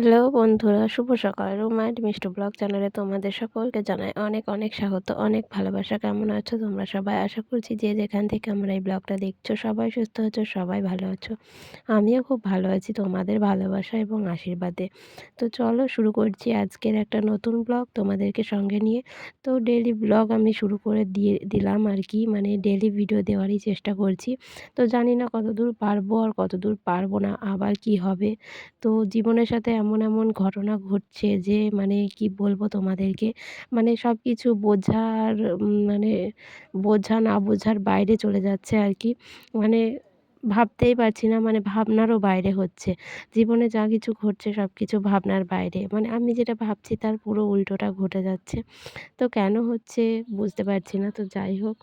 Hello বন্ধুরা, শুভ সকাল। Ruma and Mishtu blog চ্যানেলে তোমাদের সকলকে জানাই অনেক অনেক স্বাগত, অনেক ভালোবাসা। কেমন আছো তোমরা সবাই? আশা করছি যে যেখান থেকে আমরা এই ব্লগটা দেখছো সবাই সুস্থ আছো, সবাই ভালো আছো। আমিও খুব ভালো আছি তোমাদের ভালোবাসা এবং আশীর্বাদে। তো চলো শুরু করছি আজকের একটা নতুন ব্লগ তোমাদেরকে সঙ্গে নিয়ে। তো ডেইলি ব্লগ আমি শুরু করে দিলাম আর কি, মানে ডেইলি ভিডিও দেওয়ারই চেষ্টা করছি। তো জানি না কতদূর পারবো আর কতদূর পারবো না, আবার কি হবে। তো জীবনের সাথে এমন এমন ঘটনা ঘটছে যে মানে কি বলবো তোমাদেরকে, মানে সব কিছু বোঝার মানে বোঝা না বোঝার বাইরে চলে যাচ্ছে আর কি। মানে ভাবতেই পারছি না, মানে ভাবনারও বাইরে হচ্ছে। জীবনে যা কিছু ঘটছে সব কিছু ভাবনার বাইরে, মানে আমি যেটা ভাবছি তার পুরো উল্টোটা ঘটে যাচ্ছে। তো কেন হচ্ছে বুঝতে পারছি না। তো যাই হোক,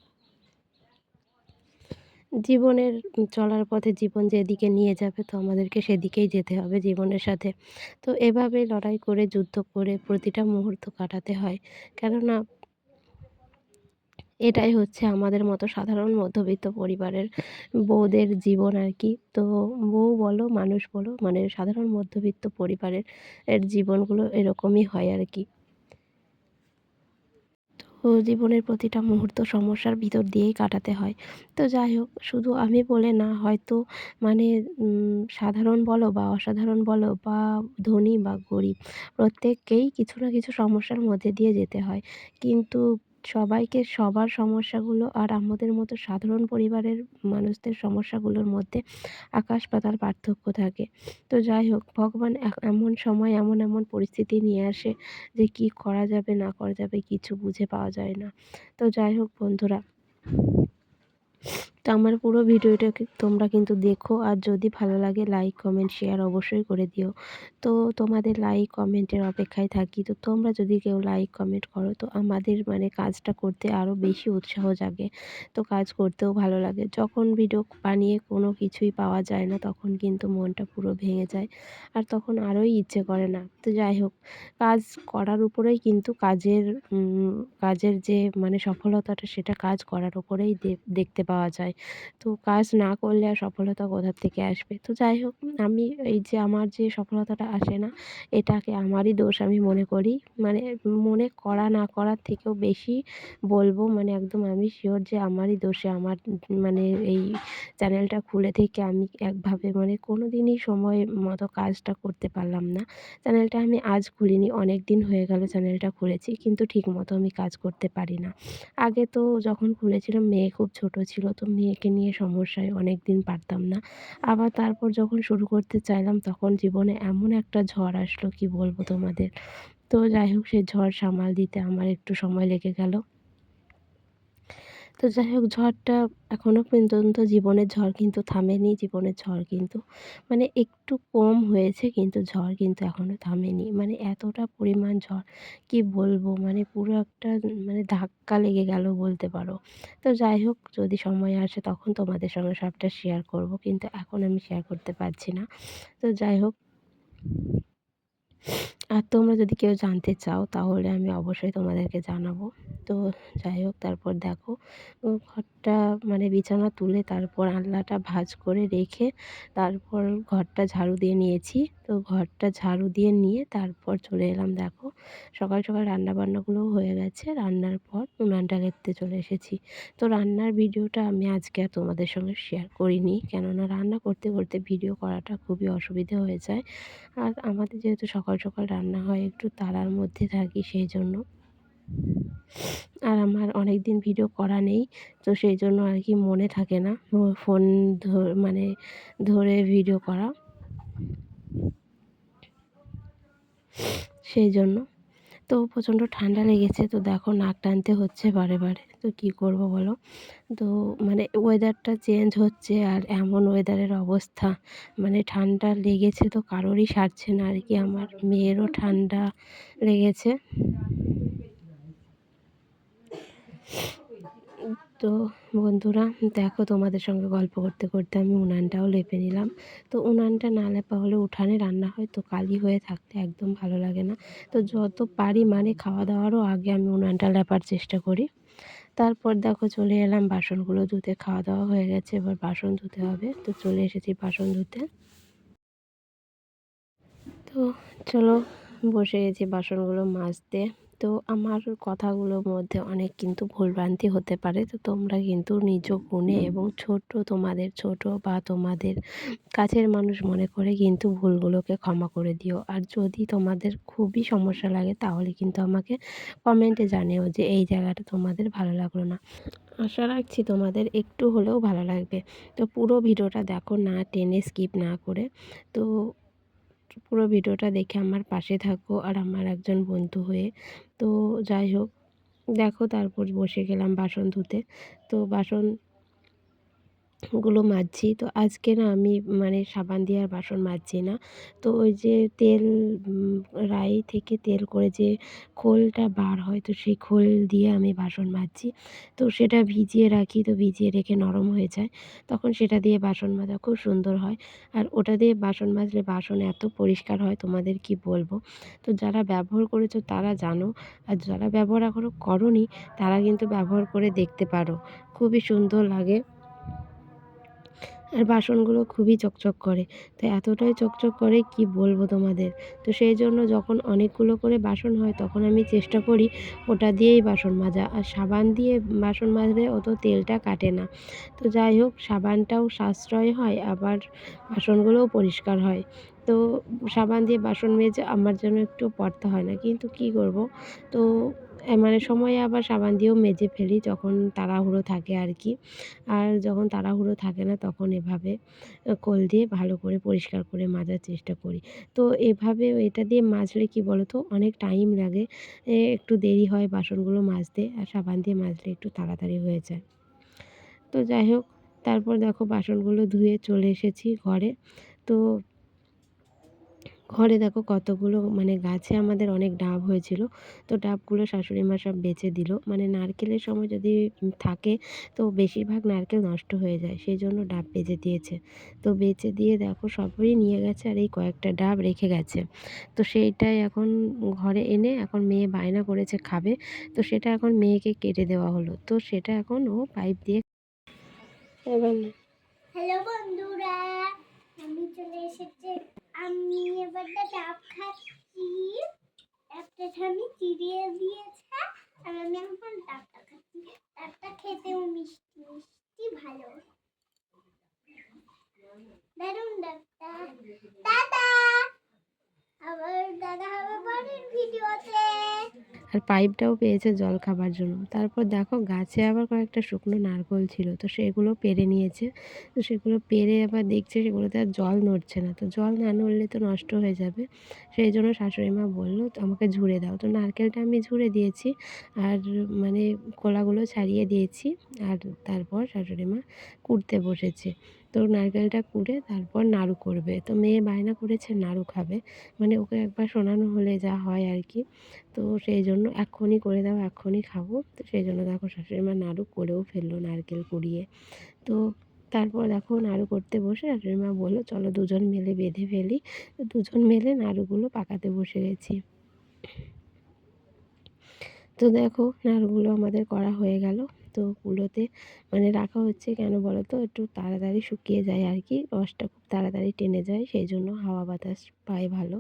জীবনের চলার পথে জীবন যেদিকে নিয়ে যাবে তো আমাদেরকে সেদিকেই যেতে হবে জীবনের সাথে। তো এভাবেই লড়াই করে যুদ্ধ করে প্রতিটা মুহূর্ত কাটাতে হয়। কেননা এটাই হচ্ছে আমাদের মতো সাধারণ মধ্যবিত্ত পরিবারের বউদের জীবন আর কি। তো বউ বলো, মানুষ বলো, মানে সাধারণ মধ্যবিত্ত পরিবারের জীবনগুলো এরকমই হয় আর কি। তো জীবনের প্রতিটা মুহূর্ত সমস্যার ভিতর দিয়েই কাটাতে হয়। তো যাই হোক, শুধু আমি বলে না, হয়তো মানে সাধারণ বলো বা অসাধারণ বলো বা ধনী বা গরিব, প্রত্যেককেই কিছু না কিছু সমস্যার মধ্যে দিয়ে যেতে হয়। কিন্তু সবাইকে সবার সমস্যাগুলো আর আমাদের মতো সাধারণ পরিবারের মানুষদের সমস্যাগুলোর মধ্যে আকাশ পাতাল পার্থক্য থাকে। তো যাই হোক, ভগবান এমন সময় এমন এমন পরিস্থিতি নিয়ে আসে যে কি করা যাবে না করা যাবে কিছু বুঝে পাওয়া যায় না। তো যাই হোক বন্ধুরা, তো আমার পুরো ভিডিওটাকে তোমরা কিন্তু দেখো, আর যদি ভালো লাগে লাইক কমেন্ট শেয়ার অবশ্যই করে দিও। তো তোমাদের লাইক কমেন্টের অপেক্ষায় থাকি। তো তোমরা যদি কেউ লাইক কমেন্ট করো তো আমাদের মানে কাজটা করতে আরও বেশি উৎসাহ জাগে। তো কাজ করতেও ভালো লাগে। যখন ভিডিও বানিয়ে কোনো কিছুই পাওয়া যায় না তখন কিন্তু মনটা পুরো ভেঙে যায়, আর তখন আরোই ইচ্ছে করে না। তো যাই হোক, কাজ করার উপরেই কিন্তু কাজের যে মানে সফলতাটা সেটা কাজ করার উপরেই দেখতে পাওয়া যায়। তো কাজ না করলে আর সফলতা কোথা থেকে আসবে। তো যাই হোক, আমি এই যে আমার যে সফলতাটা আসে না, এটাকে আমারই দোষ আমি মনে করি। মানে মনে করা না করার থেকেও বেশি বলবো, মানে একদম আমি শিওর যে আমারই দোষে আমার মানে এই চ্যানেলটা খুলে থেকে আমি একভাবে মানে কোনো দিনই সময় মতো কাজটা করতে পারলাম না। চ্যানেলটা আমি আজ খুলিনি, অনেক দিন হয়ে গেল চ্যানেলটা খুলেছি, কিন্তু ঠিকমতো আমি কাজ করতে পারি না। আগে তো যখন খুলেছিলাম মেয়ে খুব ছোট ছিল, তো মেয়েকে নিয়ে সমস্যায় অনেক দিন পারতাম না। আবার তারপর যখন শুরু করতে চাইলাম তখন জীবনে এমন একটা ঝড় আসলো কি বলবো তোমাদের। তো যাই হোক, সেই ঝড় সামাল দিতে আমার একটু সময় লেগে গেল। তো যাই হোক, ঝড়টা এখনও পর্যন্ত জীবনের ঝড় কিন্তু থামেনি। জীবনের ঝড় কিন্তু মানে একটু কম হয়েছে, কিন্তু ঝড় কিন্তু এখনও থামেনি। মানে এতটা পরিমাণ ঝড় কি বলবো, মানে পুরো একটা মানে ধাক্কা লেগে গেল বলতে পারো। তো যাই হোক, যদি সময় আসে তখন তোমাদের সঙ্গে সবটা শেয়ার করব, কিন্তু এখন আমি শেয়ার করতে পারছি না। তো যাই হোক, আর তোমরা যদি কেউ জানতে চাও তাহলে আমি অবশ্যই তোমাদেরকে জানাবো। তো যাই হোক, তারপর দেখো, ঘরটা মানে বিছানা তুলে তারপর আলনাটা ভাঁজ করে রেখে তারপর ঘরটা ঝাড়ু দিয়ে নিয়েছি। তো ঘরটা ঝাড়ু দিয়ে নিয়ে তারপর চলে এলাম, দেখো সকাল সকাল রান্নাবান্নাগুলোও হয়ে গেছে। রান্নার পর উনানটা লেপতে চলে এসেছি। তো রান্নার ভিডিওটা আমি আজকে আর তোমাদের সঙ্গে শেয়ার করিনি, কেননা রান্না করতে করতে ভিডিও করাটা খুবই অসুবিধে হয়ে যায়। আর আমাদের যেহেতু সকাল সকাল রান্না হয়, একটু তাড়ার মধ্যে থাকি সেই জন্য। আর আমার অনেক দিন ভিডিও করা নেই, তো সেই জন্য আর কি মনে থাকে না ফোন মানে ধরে ভিডিও করা, সেই জন্য। তো প্রচণ্ড ঠান্ডা লেগেছে, তো দেখো নাক টানতে হচ্ছে বারে বারে। তো কী করব বলো। তো মানে ওয়েদারটা চেঞ্জ হচ্ছে আর এমন ওয়েদারের অবস্থা, মানে ঠান্ডা লেগেছে তো কারোরই সারছে না আর কি। আমার মেয়েরও ঠান্ডা লেগেছে। তো বন্ধুরা, দেখো তোমাদের সঙ্গে গল্প করতে করতে আমি উনানটাও লেপে নিলাম। তো উনানটা না লেপা হলে উঠানে রান্না হয় তো কালি হয়ে থাকতে একদম ভালো লাগে না। তো যত পারি মানে খাওয়া দাওয়ারও আগে আমি উনানটা লেপার চেষ্টা করি। তারপর দেখো চলে এলাম বাসনগুলো ধুতে। খাওয়া দাওয়া হয়ে গেছে, এবার বাসন ধুতে হবে। তো চলে এসেছি বাসন ধুতে। তো তো চলো বসে গেছি বাসনগুলো মাজতে। তো আমার কথাগুলোর মধ্যে অনেক কিন্তু ভুলভ্রান্তি হতে পারে। তো তোমরা কিন্তু নিজ গুণে এবং তোমাদের ছোট বা তোমাদের কাছের মানুষ মনে করে কিন্তু ভুলগুলোকে ক্ষমা করে দিও। আর যদি তোমাদের খুবই সমস্যা লাগে তাহলে কিন্তু আমাকে কমেন্টে জানিও যে এই জায়গাটা তোমাদের ভালো লাগলো না। আশা রাখছি তোমাদের একটু হলেও ভালো লাগবে। তো পুরো ভিডিওটা দেখো, না টেনে স্কিপ না করে। তো পুরো ভিডিওটা দেখে আমার পাশে থাকো আর আমার একজন বন্ধু হয়ে। তো যাই হোক, দেখো তারপর বসে গেলাম বাসন ধুতে। তো বাসনগুলো মাজছি। তো আজকে না আমি মানে সাবান দিয়ে আর বাসন মাজছি না। তো ওই যে তেল রাই থেকে তেল করে যে খোলটা বার হয়, তো সেই খোল দিয়ে আমি বাসন মাজছি। তো সেটা ভিজিয়ে রাখি, তো ভিজিয়ে রেখে নরম হয়ে যায়। তখন সেটা দিয়ে বাসন মাজা খুব সুন্দর হয়। আর ওটা দিয়ে বাসন মাজলে বাসন এত পরিষ্কার হয় তোমাদের কি বলবো। তো যারা ব্যবহার করেছো তারা জানো, আর যারা ব্যবহার এখনও করোনি তারা কিন্তু ব্যবহার করে দেখতে পারো। খুবই সুন্দর লাগে। আর বাসনগুলো খুবই চকচক করে। তো এতটাই চকচক করে কি বলবো তোমাদের। তো সেই জন্য যখন অনেকগুলো করে বাসন হয় তখন আমি চেষ্টা করি ওটা দিয়েই বাসন মাজা। আর সাবান দিয়ে বাসন মাজলে অত তেলটা কাটে না। তো যাই হোক, সাবানটাও সাশ্রয় হয়, আবার বাসনগুলোও পরিষ্কার হয়। তো সাবান দিয়ে বাসন মেজে আমার জন্য একটু পড়তে হয় না। কিন্তু কী করব, তো মানে সময়ে আবার সাবান দিয়েও মেজে ফেলি যখন তাড়াহুড়ো থাকে আর কি। আর যখন তাড়াহুড়ো থাকে না তখন এভাবে কোল দিয়ে ভালো করে পরিষ্কার করে মাজার চেষ্টা করি। তো এভাবে এটা দিয়ে মাজলে কি বলো তো, অনেক টাইম লাগে। একটু দেরি হয় বাসনগুলো মাজতে, আর সাবান দিয়ে মাজলে একটু তাড়াতাড়ি হয়ে যায়। তো যাই হোক, তারপর দেখো বাসনগুলো ধুয়ে চলে এসেছি ঘরে। তো ঘরে দেখো কতগুলো মানে গাছে আমাদের অনেক ডাব হয়েছিল। তো ডাবগুলো শাশুড়ি মা সব বেচে দিল। মানে নারকেলের সময় যদি থাকে তো বেশিরভাগ নারকেল নষ্ট হয়ে যায়। সেজন্য ডাব বেচে দিয়েছে। তো বেচে দিয়ে দেখো সবই নিয়ে গেছে, আর এই কয়েকটা ডাব রেখে গেছে। তো সেইটাই এখন ঘরে এনে এখন মেয়ে বায়না করেছে খাবে। তো সেটা এখন মেয়েকে কেটে দেওয়া হলো। তো সেটা এখন ও পাইপ দিয়ে এবার হ্যালো বন্ধুরা, আমি চলে এসেছি। আমি এবার ডাব খাচ্ছি। একটা ঠামি চিড়িয়ে দিয়েছে আর আমি এখন ডাবটা খাচ্ছি। ডাবটা খেতেও মিষ্টি মিষ্টি ভালো, দারুণ ডাবটা। দাদা, আবার দাদা হবে পরের ভিডিওতে। আর পাইপটাও পেয়েছে জল খাবার জন্য। তারপর দেখো গাছে আবার কয়েকটা শুকনো নারকোল ছিল, তো সেগুলো পেড়ে নিয়েছে। তো সেগুলো পেড়ে আবার দেখছে সেগুলোতে আর জল নড়ছে না। তো জল না নড়লে তো নষ্ট হয়ে যাবে। সেই জন্য শাশুড়ি মা বলল আমাকে ঝুড়ে দাও। তো নারকেলটা আমি ঝুড়ে দিয়েছি, আর মানে খোলাগুলো ছাড়িয়ে দিয়েছি। আর তারপর শাশুড়ি মা কুড়তে বসেছে। তো নারকেলটা কুড়ে তারপর নাড়ু করবে। তো মেয়ে বায়না করেছে নাড়ু খাবে। মানে ওকে একবার শোনানো হলে যা হয় আর কি। তো সেই জন্য এক্ষুনি করে দাও, এক্ষুনি খাবো। তো সেই জন্য দেখো শাশুড়ি মা নাড়ু করেও ফেললো নারকেল কুড়িয়ে। তো তারপর দেখো নাড়ু করতে বসে শাশুড়ি মা বললো চলো দুজন মিলে বেঁধে ফেলি। তো দুজন মিলে নাড়ুগুলো পাকাতে বসে গেছি। তো দেখো নাড়ুগুলো আমাদের করা হয়ে গেল। তো কুলোতে মানে রাখা হচ্ছে কেন বলো তো, একটু তাড়াতাড়ি শুকিয়ে যায় আর কি, রসটা খুব তাড়াতাড়ি টেনে যায়, সেই জন্য হাওয়া বাতাস পায় ভালো,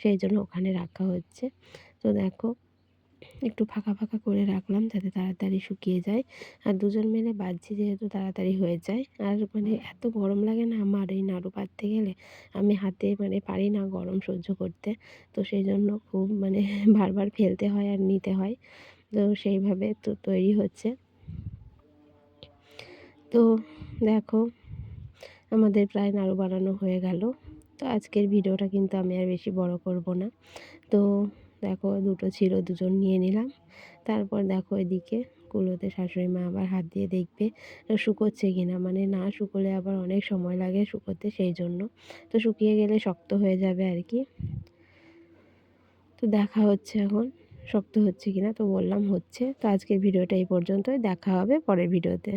সেই জন্য ওখানে রাখা হচ্ছে। তো দেখো একটু ফাঁকা ফাঁকা করে রাখলাম যাতে তাড়াতাড়ি শুকিয়ে যায়। আর দুজন মিলে বাজছি যেহেতু তাড়াতাড়ি হয়ে যায়। আর মানে এত গরম লাগে না আমার এই নাড়ু পাততে গেলে, আমি হাতে মানে পারি না গরম সহ্য করতে। তো সেই জন্য খুব মানে বারবার ফেলতে হয় আর নিতে হয়। তো সেইভাবে তো তৈরি হচ্ছে। তো দেখো আমাদের প্রায় নাড়ু বানানো হয়ে গেল। তো আজকের ভিডিওটা কিন্তু আমি আর বেশি বড় করব না। তো দেখো দুটো ছিল, দুজন নিয়ে নিলাম। তারপর দেখো এদিকে কুলোতে শাশুড়ি মা আবার হাত দিয়ে দেখবে শুকোচ্ছে কিনা, মানে না শুকোলে আবার অনেক সময় লাগে শুকোতে, সেই জন্য। তো শুকিয়ে গেলে শক্ত হয়ে যাবে আর কি। তো দেখা হচ্ছে এখন শক্ত হচ্ছে কিনা। তো বললাম হচ্ছে। তো আজকের ভিডিওটা এই পর্যন্তই, দেখা হবে পরের ভিডিওতে।